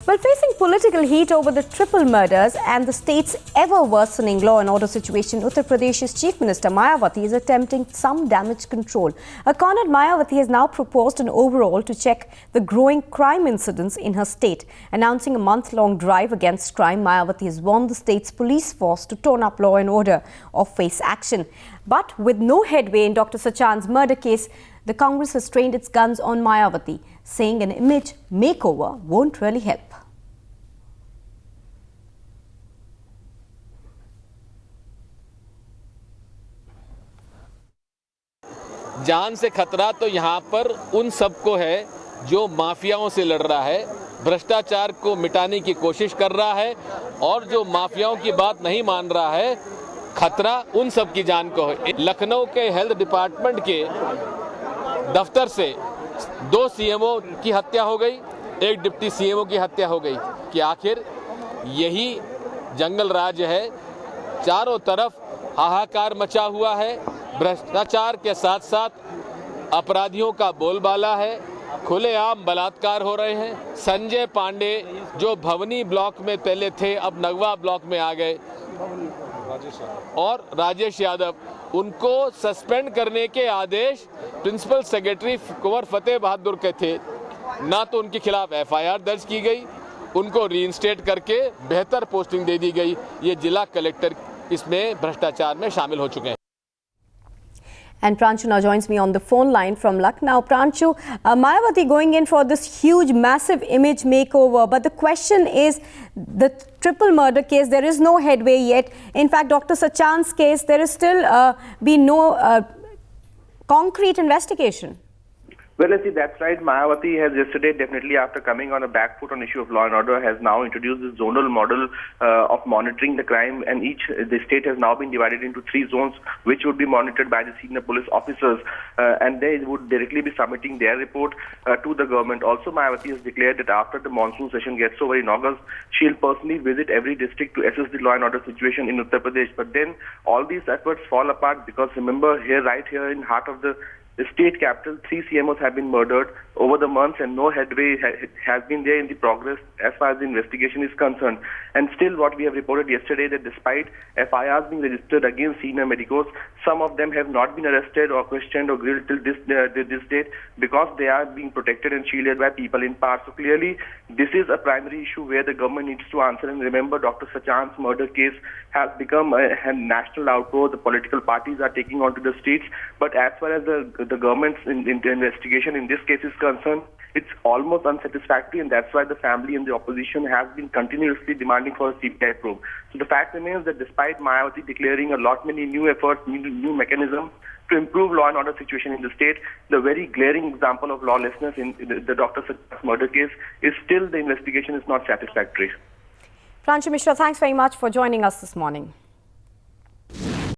Well, facing political heat over the triple murders and the state's ever-worsening law and order situation, Uttar Pradesh's Chief Minister Mayawati is attempting some damage control. A cornered Mayawati has now proposed an overhaul to check the growing crime incidents in her state. Announcing a month-long drive against crime, Mayawati has warned the state's police force to tone up law and order or face action. But with no headway in Dr. Sachan's murder case, the Congress has trained its guns on Mayawati, saying an image makeover won't really help. जान से खतरा तो यहाँ पर उन सबको है जो माफियाओं से लड़ रहा है, भ्रष्टाचार को मिटाने की कोशिश कर रहा है और जो माफियाओं की बात नहीं मान रहा है, खतरा उन सब की जान को है। लखनऊ के हेल्थ डिपार्टमेंट के दफ्तर से 2 सीएमओ की हत्या हो गई, 1 डिप्टी सीएमओ की हत्या हो गई कि आखिर यही जंगल राज है। चारों तरफ हाहाकार मचा हुआ है, भ्रष्टाचार के साथ साथ अपराधियों का बोलबाला है, खुलेआम बलात्कार हो रहे हैं। संजय पांडे जो भवनी ब्लॉक में पहले थे, अब नगवा ब्लॉक में आ गए, और राजेश यादव, उनको सस्पेंड करने के आदेश प्रिंसिपल सेक्रेटरी कुंवर फतेह बहादुर के थे। ना तो उनके खिलाफ एफआईआर दर्ज की गई, उनको रीइंस्टेट करके बेहतर पोस्टिंग दे दी गई। ये जिला कलेक्टर इसमें भ्रष्टाचार में शामिल हो चुके हैं। And Pranchu now joins me on the phone line from Lucknow. Pranchu, Mayawati going in for this huge, massive image makeover. But the question is, the triple murder case, there is no headway yet. In fact, Dr. Sachan's case, there is still been no concrete investigation. Well, I see, that's right. Mayawati has yesterday, definitely after coming on a back foot on issue of law and order, has now introduced this zonal model of monitoring the crime, and the state has now been divided into 3 zones, which would be monitored by the senior police officers, and they would directly be submitting their report to the government. Also, Mayawati has declared that after the monsoon session gets over in August, she'll personally visit every district to assess the law and order situation in Uttar Pradesh. But then all these efforts fall apart because, remember, right here in heart of the state capital, 3 CMOs have been murdered over the months, and no headway has been there in the progress as far as the investigation is concerned. And still, what we have reported yesterday, that despite FIRs being registered against senior medicos, some of them have not been arrested or questioned or grilled till this date because they are being protected and shielded by people in power. So clearly, this is a primary issue where the government needs to answer. And remember, Dr. Sachan's murder case has become a national outpour. The political parties are taking on to the streets. But as far as the government's investigation in this case is concerned, it's almost unsatisfactory, and that's why the family and the opposition has been continuously demanding for a CBI probe. So the fact remains that despite Mayawati declaring many new efforts, new mechanisms to improve law and order situation in the state, the very glaring example of lawlessness in the Dr. Sachan's murder case is still the investigation is not satisfactory. Pranchu Mishra, thanks very much for joining us this morning.